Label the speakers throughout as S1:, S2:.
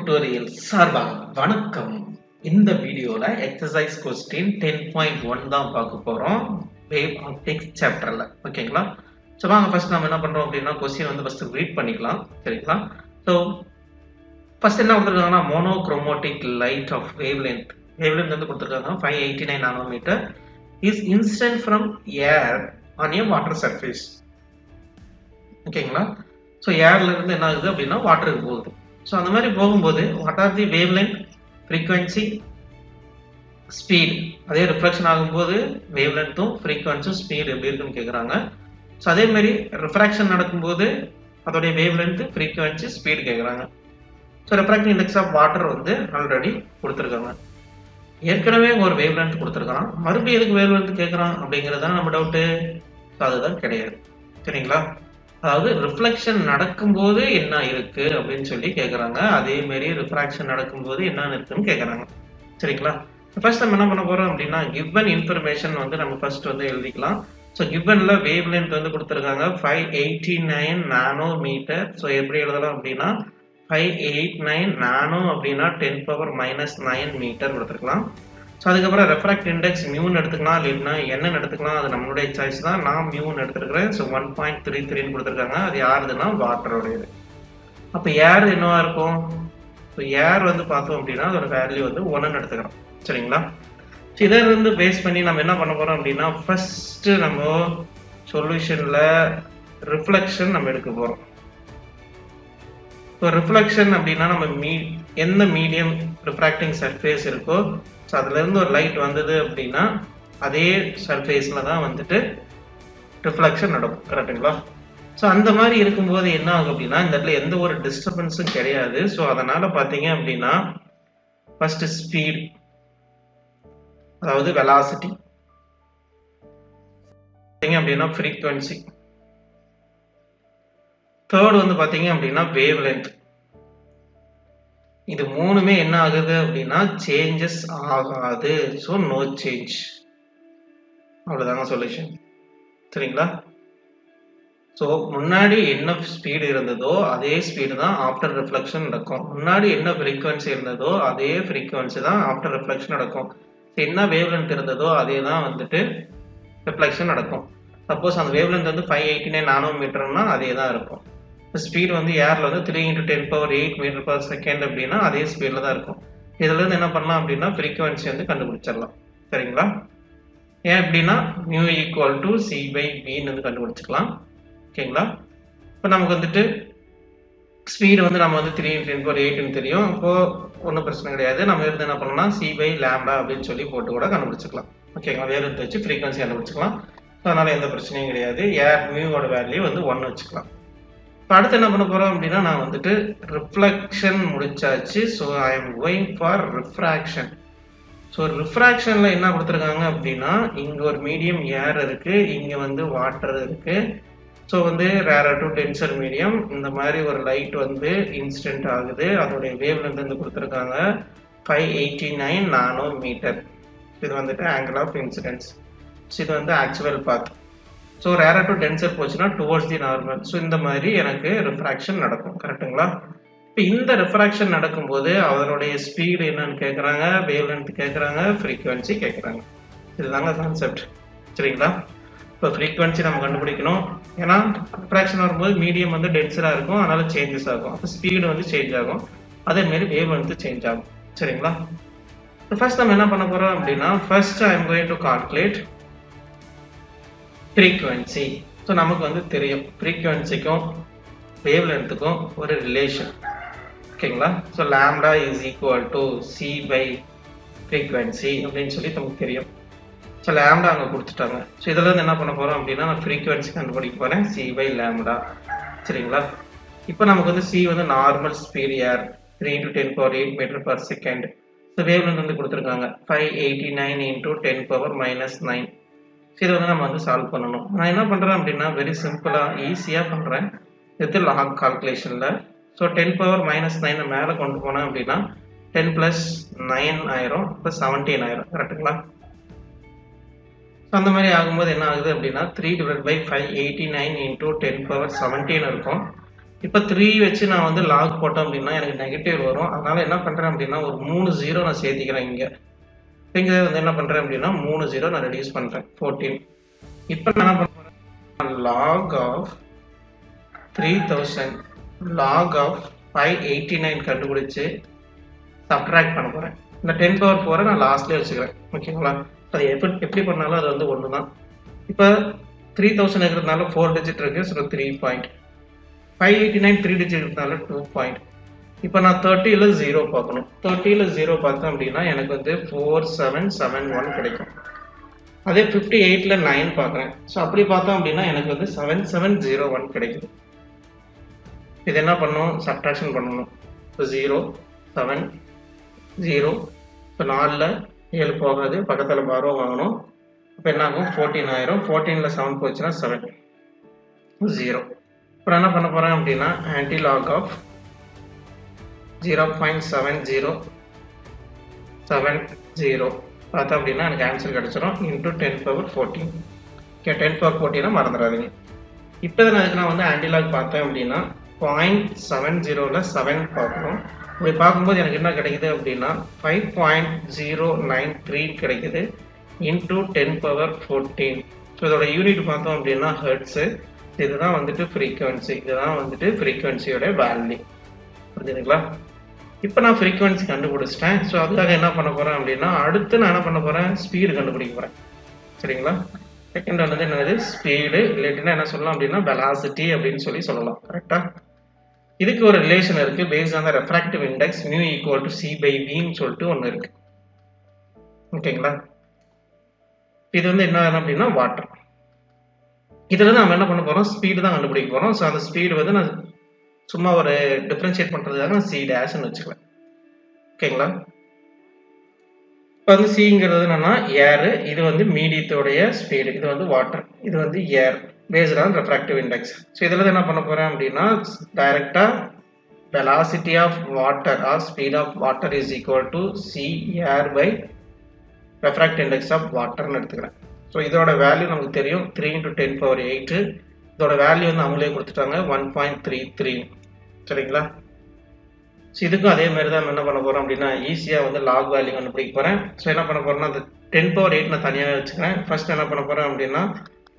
S1: Tutorial சார்பாக வணக்கம். இந்த வீடியோல எக்ஸசைஸ் கொஸ்டின் 10.1 தான் பார்க்க போறோம் வேவ் ஆப்டிக்ஸ் சாப்டர்ல. ஓகேங்களா? சோ வாங்க ஃபர்ஸ்ட் நம்ம என்ன பண்றோம் அப்படின்னா கொஸ்டின் வந்து ஃபர்ஸ்ட் ரீட் பண்ணிக்கலாம். சரிங்களா? சோ ஃபர்ஸ்ட் என்ன கொடுத்திருக்காங்கன்னா மோனோக்ரோமேட்டிக் லைட் ஆஃப் வேவ்லென்த் வந்து கொடுத்திருக்காங்க 589 nanometre is incident from air on a water surface. ஓகேங்களா? சோ ஏர்ல இருந்து என்ன ஆகுது அப்படின்னா வாட்டருக்கு போகுது. ஸோ அந்த மாதிரி போகும்போது what are the wavelength, frequency, speed, அதே ரிஃப்ளெக்ஷன் ஆகும்போது வேவ் லென்த்தும் ஃப்ரீக்வன்சியும் ஸ்பீட் எப்படி இருக்குன்னு கேட்குறாங்க. ஸோ அதே மாதிரி ரிஃப்ராக்ஷன் நடக்கும்போது அதோடைய வேவ் லென்த், ஃப்ரீக்வன்சி, ஸ்பீட் கேட்குறாங்க. So refractive index of water வந்து ஆல்ரெடி கொடுத்துருக்காங்க. ஏற்கனவே ஒரு வேவ் லென்த் கொடுத்துருக்கான், மறுபடியும் எதுக்கு வேவ் லென்த் கேட்குறான் அப்படிங்கிறது தான் நம்ம டவுட்டு. ஸோ அதுதான் கிடையாது. சரிங்களா? அதாவது ரிஃப்ளெக்ஷன் நடக்கும்போது என்ன இருக்கு அப்படின்னு சொல்லி கேட்குறாங்க, அதே மாதிரி ரிஃப்ராக்ஷன் நடக்கும்போது என்ன இருக்குன்னு கேட்குறாங்க. சரிங்களா? ஃபர்ஸ்ட் நம்ம என்ன பண்ண போறோம் அப்படின்னா கிவன் இன்ஃபர்மேஷன் வந்து நம்ம ஃபர்ஸ்ட் வந்து எழுதிக்கலாம். ஸோ கிவன்ல வேவ் லென்த் வந்து கொடுத்துருக்காங்க 589 நானோமீட்டர். ஸோ எப்படி எழுதலாம் அப்படின்னா 589 நானோ அப்படின்னா 10⁻⁻9 மீட்டர் கொடுத்துருக்கலாம். ஸோ அதுக்கப்புறம் ரெஃப்ராக்ட் இண்டெக்ஸ் மியூன்னு எடுத்துக்கலாம், இல்லைன்னா என்னன்னு எடுத்துக்கலாம், அது நம்மளுடைய சாய்ஸ் தான். நான் மியூன்னு எடுத்துருக்கிறேன். ஸோ 1.33 கொடுத்துருக்காங்க. அது யாருதுன்னா வாட்டரோடையது. அப்போ ஏர் என்னவா இருக்கும்? ஸோ ஏர் வந்து பார்த்தோம் அப்படின்னா அதோட வேல்யூ வந்து 1ன்னு எடுத்துக்கிறோம். சரிங்களா? ஸோ இதை இருந்து பேஸ் பண்ணி நம்ம என்ன பண்ண போறோம் அப்படின்னா ஃபர்ஸ்ட் நம்ம சொல்யூஷன்ல ரிஃப்ளெக்ஷன் நம்ம எடுக்க போறோம். ஸோ ரிஃப்ளெக்ஷன் அப்படின்னா நம்ம எந்த மீடியம் ரிஃப்ராக்டிங் சர்ஃபேஸ் இருக்கோ ஸோ அதுல இருந்து ஒரு லைட் வந்தது அப்படின்னா அதே சர்ஃபேஸ்ல தான் வந்துட்டு ரிஃப்ளெக்ஷன் நடக்கும். கரெக்டுங்களா? ஸோ அந்த மாதிரி இருக்கும்போது என்ன ஆகும் அப்படின்னா இந்த இடத்துல எந்த ஒரு டிஸ்டர்பன்ஸும் கிடையாது. ஸோ அதனால பார்த்தீங்க அப்படின்னா ஃபர்ஸ்ட் ஸ்பீட், அதாவது வெலாசிட்டி, பார்த்தீங்க அப்படின்னா ஃப்ரீக்வன்சி, தேர்ட் வந்து பார்த்தீங்க அப்படின்னா வேவ் லென்த். இது மூணுமே என்ன ஆகுது அப்படின்னா சேஞ்சஸ் ஆகாது. So no change. அவ்வளோதாங்க சொல்யூஷன். சரிங்களா? ஸோ முன்னாடி என்ன ஸ்பீடு இருந்ததோ அதே ஸ்பீடு தான் ஆஃப்டர் ரிஃப்ளெக்ஷன் நடக்கும். முன்னாடி என்ன ஃப்ரீக்வன்சி இருந்ததோ அதே ஃப்ரீக்வன்சி தான் ஆஃப்டர் ரிஃப்ளெக்ஷன் நடக்கும். என்ன வேவ் லென்த் இருந்ததோ அதே தான் வந்துட்டு ரிஃப்ளெக்ஷன் நடக்கும். சப்போஸ் அந்த வேவ் லென்த் வந்து 589 நானோமீட்டர்னா அதே தான் இருக்கும். ஸ்பீட் வந்து ஏர்ல வந்து 3 × 10⁸ மீட்டர் பர் செகண்ட் அப்படின்னா அதே ஸ்பீட்ல தான் இருக்கும். இதுல இருந்து என்ன பண்ணலாம் அப்படின்னா ஃப்ரீக்வன்சி வந்து கண்டுபிடிச்சிடலாம். சரிங்களா? ஏன் அப்படின்னா மியூ ஈக்குவல் டு c/v வந்து கண்டுபிடிச்சிக்கலாம். ஓகேங்களா? இப்போ நமக்கு வந்துட்டு ஸ்பீடு வந்து நம்ம வந்து 3 × 10⁸ தெரியும். இப்போ ஒன்றும் பிரச்சனை கிடையாது. நம்ம இருந்து என்ன பண்ணலாம் c/λ அப்படின்னு சொல்லி போட்டு கூட கண்டுபிடிச்சிக்கலாம். ஓகேங்களா? வேறு எடுத்து வச்சு ஃப்ரீக்வன்சி கண்டுபிடிச்சிக்கலாம். அதனால எந்த பிரச்சனையும் கிடையாது. ஏர் மியூவோட வேல்யூ வந்து 1 வச்சுக்கலாம். அடுத்து என்ன பண்ண போறோம் அப்படின்னா நான் வந்துட்டு ரிஃப்ளெக்ஷன் முடிச்சாச்சு. So I am going for refraction. So ரிஃப்ராக்ஷன்ல என்ன கொடுத்துருக்காங்க அப்படின்னா இங்க ஒரு மீடியம் ஏர் இருக்கு, இங்க வந்து வாட்டர் இருக்கு. ஸோ வந்து ரேரர் டு டென்சர் மீடியம் இந்த மாதிரி ஒரு லைட் வந்து இன்சிடென்ட் ஆகுது. அதோடைய வேவ் லென்த் வந்து கொடுத்துருக்காங்க 589 நானோமீட்டர். இது வந்துட்டு ஆங்கிள் ஆஃப் இன்சிடென்ஸ். இது வந்து actual path. So rarer to denser போச்சுன்னா டுவர்ட்ஸ் தி நார்மல். ஸோ இந்த மாதிரி எனக்கு ரிஃப்ராக்ஷன் நடக்கும். கரெக்டுங்களா? இப்போ இந்த ரிஃப்ராக்ஷன் நடக்கும்போது அதனுடைய ஸ்பீடு என்னன்னு கேட்குறாங்க, வேவ் லென்த் கேட்குறாங்க, ஃப்ரீக்வன்சி கேட்குறாங்க. இதுதாங்க கான்செப்ட். சரிங்களா? இப்போ ஃப்ரீக்வன்சி நம்ம கண்டுபிடிக்கணும். ஏன்னா ரிஃப்ராக்ஷன் வரும்போது மீடியம் வந்து டென்சராக இருக்கும், அதனால சேஞ்சஸ் ஆகும். அப்போ ஸ்பீடு வந்து சேஞ்ச் ஆகும், அதேமாரி வேவ் லென்த் சேஞ்ச் ஆகும். சரிங்களா? ஃபர்ஸ்ட் நம்ம என்ன பண்ண போறோம் அப்படின்னா first I am going to calculate frequency. So நமக்கு வந்து தெரியும் ஃப்ரீக்வன்சிக்கும் வேவ் லென்த்துக்கும் ஒரு ரிலேஷன். ஓகேங்களா? So lambda is equal to c/ஃப்ரீக்வன்சி அப்படின்னு சொல்லி நமக்கு தெரியும். ஸோ லாம்டா அங்கே கொடுத்துட்டாங்க. ஸோ இதில் இருந்து என்ன பண்ண போறோம் அப்படின்னா நான் ஃப்ரீக்வன்சி கண்டுபிடிக்க போறேன் c/λ. சரிங்களா? இப்போ நமக்கு வந்து c வந்து normal speed air 3 × 10⁸ metre per second. So wavelength வந்து கொடுத்துருக்காங்க 589 × 10⁻⁹. இதை வந்து நம்ம வந்து சால்வ் பண்ணணும். நான் என்ன பண்றேன் அப்படின்னா வெரி சிம்பிளா ஈஸியா பண்றேன் வித் லாக் கால்குலேஷன்ல. ஸோ 10⁻⁹ மேல கொண்டு போனேன் அப்படின்னா 10 + 9 ஆயிரும், + 17 ஆயிரும். கரெக்டுங்களா? அந்த மாதிரி ஆகும்போது என்ன ஆகுது அப்படின்னா 3/589 × 10⁻17 இருக்கும். இப்போ 3 வச்சு நான் வந்து லாக் போட்டேன் அப்படின்னா எனக்கு நெகட்டிவ் வரும். அதனால என்ன பண்ணுறேன் அப்படின்னா ஒரு 3 0 நான் சேர்த்திக்கிறேன் இங்கே. இங்கே வந்து என்ன பண்ணுறேன் அப்படின்னா 3 0 நான் ரெடியூஸ் பண்ணுறேன் 14. இப்போ நான் என்ன பண்ணுறேன் log ஆஃப் 3000 log ஆஃப் 589 கண்டுபிடிச்சு சப்ட்ராக்ட் பண்ண போகிறேன். இந்த 10⁴ நான் லாஸ்ட்லேயே வச்சுக்கிறேன். ஓகேங்களா? அது எப்படி பண்ணாலும் அது வந்து ஒன்று தான். இப்போ 3000 இருக்கிறதுனால 4 டிஜிட் இருக்கு. So 3 point. 589 3 டிஜிட் இருக்கிறதுனால 2 பாயிண்ட். இப்போ நான் 30ல் 0 பார்க்கணும். 30ல் 0 பார்த்தேன் அப்படின்னா எனக்கு வந்து 4771 கிடைக்கும். அதே 58ல் 9 பார்க்குறேன். ஸோ அப்படி பார்த்தோம் அப்படின்னா எனக்கு வந்து 7701 கிடைக்குது. இது என்ன பண்ணணும்? சப்ட்ராக்ஷன் பண்ணணும். இப்போ 0 7 0. இப்போ 4ல் 7 போகாது, பக்கத்தில் பாரோ வாங்கணும். இப்போ என்ன ஆகும்? 14 ஆயிரும். 14ல் 7 போச்சுன்னா 7 0. இப்போ என்ன பண்ண போகிறேன் அப்படின்னா ஆன்டி லாக் ஆஃப் 0.7070 பார்த்தா அப்படின்னா எனக்கு ஆன்சர் கிடைச்சிடும். இன்டூ 10⁴14. ஓகே, 10⁴14 மறந்துடாதீங்க. இப்போ நான் வந்து ஆன்டிலாக் பார்த்தேன் அப்படின்னா 0.70ல் 7 பார்க்கணும். இப்படி பார்க்கும்போது எனக்கு என்ன கிடைக்குது அப்படின்னா 5.093 கிடைக்குது இன்டூ 10⁴14. ஸோ இதோட யூனிட் பார்த்தோம் அப்படின்னா ஹெர்ட்ஸு. இதுதான் வந்துட்டு ஃப்ரீக்வன்சி. இதுதான் வந்துட்டு ஃப்ரீக்வன்சியோட வேல்யூ. புரிஞ்சுதுங்களா? இப்போ நான் ஃப்ரீக்வன்சி கண்டுபிடிச்சிட்டேன். ஸோ அதுக்காக என்ன பண்ண போகிறேன் அப்படின்னா அடுத்து நான் என்ன பண்ண போகிறேன்? ஸ்பீடு கண்டுபிடிக்க போகிறேன். சரிங்களா? செகண்ட் வந்து என்னது? ஸ்பீடு. இல்லாட்டினா என்ன சொல்லலாம் அப்படின்னா வெலாசிட்டி அப்படின்னு சொல்லலாம். கரெக்டா? இதுக்கு ஒரு ரிலேஷன் இருக்கு. Based on the refractive index μ equal to c by vன்னு சொல்லிட்டு ஒன்று இருக்கு. ஓகேங்களா? இது வந்து என்ன அப்படின்னா வாட்டர். இதுல நம்ம என்ன பண்ண போறோம்? ஸ்பீடு தான் கண்டுபிடிக்க போறோம். ஸோ அந்த ஸ்பீடு வந்து நான் சும்மா ஒரு டிஃபரன்ஷியேட் பண்றதுக்காக நான் c டேஷ்னு வச்சுக்கலாம். ஓகேங்களா? இப்போ வந்து சிங்கிறது என்னன்னா ஏர். இது வந்து மீடியத்தோடைய ஸ்பீடு. இது வந்து வாட்டர். இது வந்து air. Based on refractive index. So இதில் என்ன பண்ண போறேன் அப்படின்னா டைரக்டா velocity of water or speed of water is equal to c air by refractive index of water ன்னு எடுத்துக்கிறேன். ஸோ இதோட வேல்யூ நமக்கு தெரியும் 3 × 10⁸. இதோட வேல்யூ வந்து அவங்களே கொடுத்துட்டாங்க 1.33. சரிங்களா? ஸோ இதுக்கும் அதே மாதிரி தான் நம்ம என்ன பண்ண போகிறோம் அப்படின்னா ஈஸியாக வந்து லாக் வேல்யூ கண்டுபிடிக்க போகிறேன். ஸோ என்ன பண்ண போகிறேன்னா அந்த 10⁸ நான் தனியாக வச்சுக்கிறேன். ஃபர்ஸ்ட் என்ன பண்ண போகிறேன் அப்படின்னா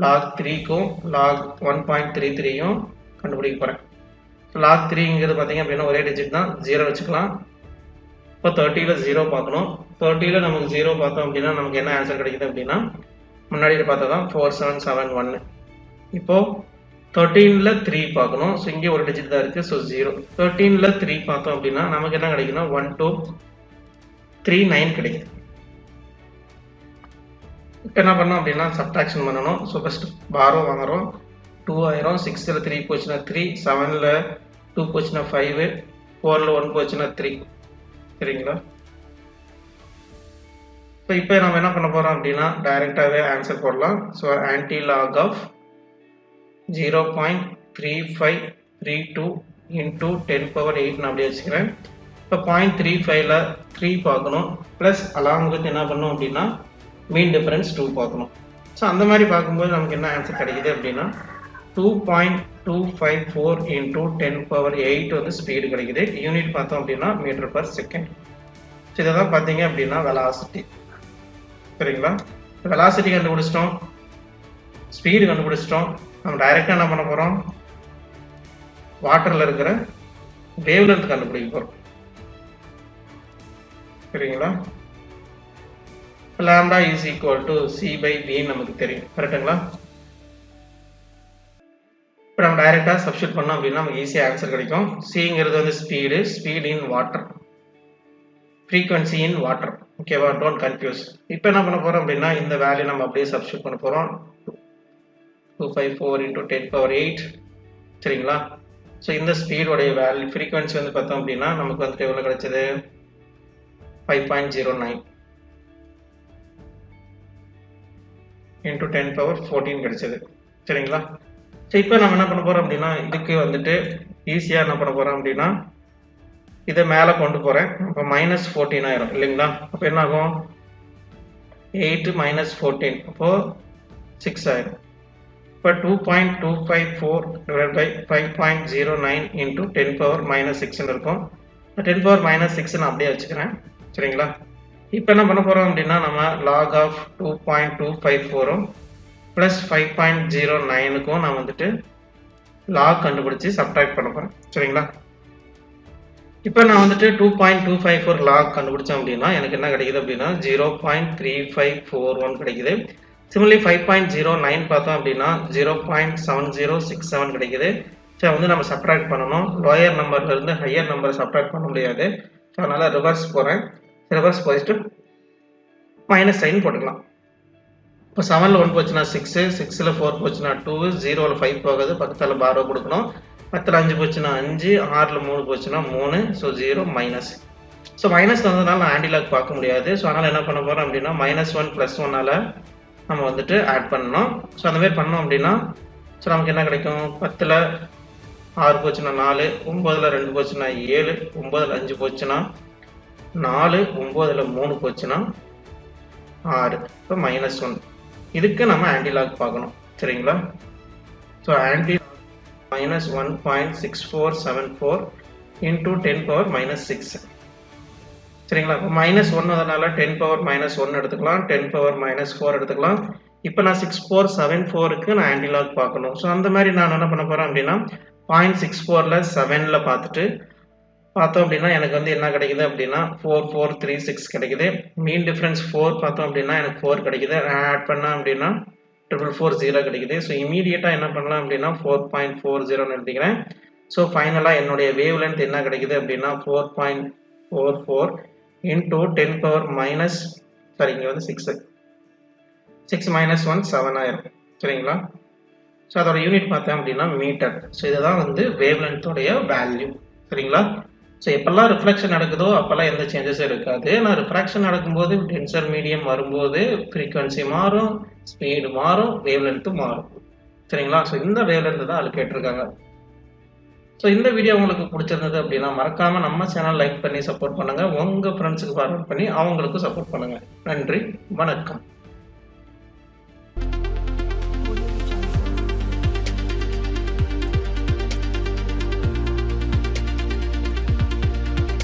S1: லாக் 3க்கும் லாக் 1.33யும் கண்டுபிடிக்க போகிறேன். லாக் 3ங்கிறது பார்த்தீங்க அப்படின்னா ஒரே டிஜிட் தான், 0 வச்சுக்கலாம். இப்போ 30ல் 0 பார்க்கணும். 30ல் நமக்கு 0 பார்த்தோம் அப்படின்னா நமக்கு என்ன ஆன்சர் கிடைக்குது அப்படின்னா முன்னாடி பார்த்தா தான் 4771. இப்போ 13ல் 3 பார்க்கணும். ஸோ இங்கே ஒரு டிஜிட் தான் இருக்குது. ஸோ 0. 13ல் 3 பார்த்தோம் அப்படின்னா நமக்கு என்ன கிடைக்குன்னா 1239 கிடைக்குது. இப்போ என்ன பண்ணோம் அப்படின்னா சப்ட்ராக்ஷன் பண்ணணும். ஸோ ஃபர்ஸ்ட் பாரோ வாங்குறோம். 2 ஆயிரும். 6ல் 3 போச்சுன்னா 3, 7ல் 2 போச்சுன்னா 5, 4ல் 1 போச்சுன்னா 3. சரிங்களா? இப்போ நம்ம என்ன பண்ண போறோம் அப்படின்னா டைரக்டாவே ஆன்சர் போடலாம். So antilog of 0.3532 into 10⁸ நான் அப்படியே வச்சுக்கிறேன். இப்போ 0.35ல் 3 பார்க்கணும். ப்ளஸ் அலாங் வித் என்ன பண்ணணும் அப்படின்னா மீன் டிஃபரன்ஸ் 2 பார்க்கணும். ஸோ அந்த மாதிரி பார்க்கும்போது நமக்கு என்ன ஆன்சர் கிடைக்குது அப்படின்னா 2.254 இன்டூ 10⁸ வந்து ஸ்பீடு கிடைக்குது. யூனிட் பார்த்தோம் அப்படின்னா மீட்டர்/செகண்ட். ஸோ இதை தான் பார்த்தீங்க அப்படின்னா வெலாசிட்டி. சரிங்களா? வெலாசிட்டி கண்டுபிடிச்சிட்டோம், ஸ்பீடு கண்டுபிடிச்சிட்டோம். நம்ம டைரக்டா என்ன பண்ண போறோம்? வாட்டர்ல இருக்கிற வேவ் லென்த் கண்டுபிடிக்க போறோம். சரிங்களா? lambda is equal to c by v நமக்கு தெரியும். கரெக்ட்டுங்களா? இப்போ நம்ம டைரக்டா சப்ஸ்டிட்யூட் பண்ணோம் அப்படின்னா நமக்கு ஈஸியா ஆன்சர் கிடைக்கும். cங்கிறது வந்து speed in water, frequency in water. ஓகேவா? Don't confuse. இப்போ என்ன பண்ண போறோம் அப்படின்னா இந்த வேல்யூ நம்ம அப்படியே சப்ஸ்டிட்யூட் பண்ண போறோம். 254 into 10⁸. சரிங்களா? ஸோ இந்த ஸ்பீடோடைய வேல்யூ ஃப்ரீக்வன்சி வந்து பார்த்தோம் அப்படின்னா நமக்கு வந்துட்டு எவ்வளோ கிடைச்சது? 5.09 into 10⁴14 கிடைச்சது. சரிங்களா? ஸோ இப்போ நம்ம என்ன பண்ண போறோம் அப்படின்னா இதுக்கு வந்துட்டு ஈஸியா என்ன பண்ண போறோம் அப்படின்னா இதை மேலே கொண்டு போறேன். அப்போ -14 ஆயிரும் இல்லைங்களா? அப்போ என்ன ஆகும்? 8 - 14 அப்போ 6 ஆயிரும். இப்போ 2.254 divided by 5.09 into 10 power minus 6 இருக்கும். 10 power minus 6 நான் அப்படியே வச்சுக்கிறேன். சரிங்களா? இப்போ என்ன பண்ண போறோம் அப்படின்னா நம்ம log of 2.254 plus 5.09க்கும் நான் வந்துட்டு log கண்டுபிடிச்சு சப்ட்ராக்ட் பண்ண போறேன். சரிங்களா? இப்போ நான் வந்துட்டு 2.254 log கண்டுபிடிச்சேன் அப்படின்னா எனக்கு என்ன கிடைக்குது அப்படின்னா 0.3541 கிடைக்குது. சிமிலர்லி 5.09 பார்த்தோம் அப்படின்னா 0.7067 கிடைக்குது. ஸோ வந்து நம்ம சப்ட்ராக்ட் பண்ணணும். லோயர் நம்பர்ல இருந்து ஹையர் நம்பர் சப்ட்ராக்ட் பண்ண முடியாது. ஸோ அதனால ரிவர்ஸ் போறேன். ரிவர்ஸ் போயிட்டு மைனஸ் சைன் போட்டுக்கலாம். இப்போ 7ல் 1 போச்சுன்னா 6, 6ல் 4 போச்சுன்னா 2, 0ல் 5 போகுது, பக்கத்தில் பாரோ கொடுக்கணும். 10ல் 5 போச்சுன்னா 5, 6ல் 3 போச்சுன்னா 3, ஸோ 0 மைனஸ். ஸோ மைனஸ் வந்ததுனால நான் ஆன்டிலாக் பார்க்க முடியாது. ஸோ அதனால் என்ன பண்ண போகிறோம் அப்படின்னா -1 + 1ஆல் நம்ம வந்துட்டு ஆட் பண்ணணும். ஸோ அந்த மாதிரி பண்ணோம் அப்படின்னா ஸோ நமக்கு என்ன கிடைக்கும்? 10ல் 6 போச்சுன்னா 4, 9ல் 2 போச்சுன்னா 7, 9ல் 5 போச்சுன்னா 4, 9ல் 3 போச்சுன்னா 6. இப்போ -1. இதுக்கு நம்ம ஆன்டிலாக் பார்க்கணும். சரிங்களா? So anti -1.6474 into 10 power -6. சரிங்களா? இப்போ -1 அதனால 10 power -1 எடுத்துக்கலாம், 10 power -4 எடுத்துக்கலாம். இப்போ நான் 6474க்கு நான் ஆன்டிலாக் பார்க்கணும். ஸோ அந்த மாதிரி நான் என்ன பண்ண போறேன் அப்படின்னா 0.64ல் 7ல் பார்த்தோம் அப்படின்னா எனக்கு வந்து என்ன கிடைக்குது அப்படின்னா 4436 கிடைக்குது. மீன் டிஃபரன்ஸ் 4 பார்த்தோம் அப்படின்னா எனக்கு 4 கிடைக்குது. ஆட் பண்ண அப்படின்னா 4440 கிடைக்குது. ஸோ இமீடியட்டா என்ன பண்ணலாம் அப்படின்னா 4.40 எழுதிக்கிறேன். ஸோ ஃபைனலா என்னுடைய வேவ் லென்த் என்ன கிடைக்குது அப்படின்னா 4.44 into 10 power இங்க வந்து 6 -1 7 ஆயிரும். சரிங்களா? ஸோ அதோட யூனிட் பார்த்தேன் அப்படின்னா மீட்டர். ஸோ இதுதான் வந்து வேவ் லென்த்தோடைய வேல்யூ. சரிங்களா? ஸோ எப்பெல்லாம் ரிஃப்ளெக்ஷன் நடக்குதோ அப்பெல்லாம் எந்த சேஞ்சஸும் இருக்காது. ஆனால் ரிஃப்ராக்ஷன் நடக்கும்போது டென்சர் மீடியம் வரும்போது ஃப்ரீக்வன்சி மாறும், ஸ்பீடு மாறும், வேவ் லென்த்து மாறும். சரிங்களா? ஸோ இந்த வேவ் லென்த் தான் அது கேட்டிருக்காங்க. ஸோ இந்த வீடியோ உங்களுக்கு பிடிச்சிருந்தது அப்படின்னா மறக்காம நம்ம சேனல் லைக் பண்ணி சப்போர்ட் பண்ணுங்க. உங்க ஃப்ரெண்ட்ஸுக்கு ஃபார்வர்ட் பண்ணி அவங்களுக்கும் சப்போர்ட் பண்ணுங்க. நன்றி, வணக்கம்.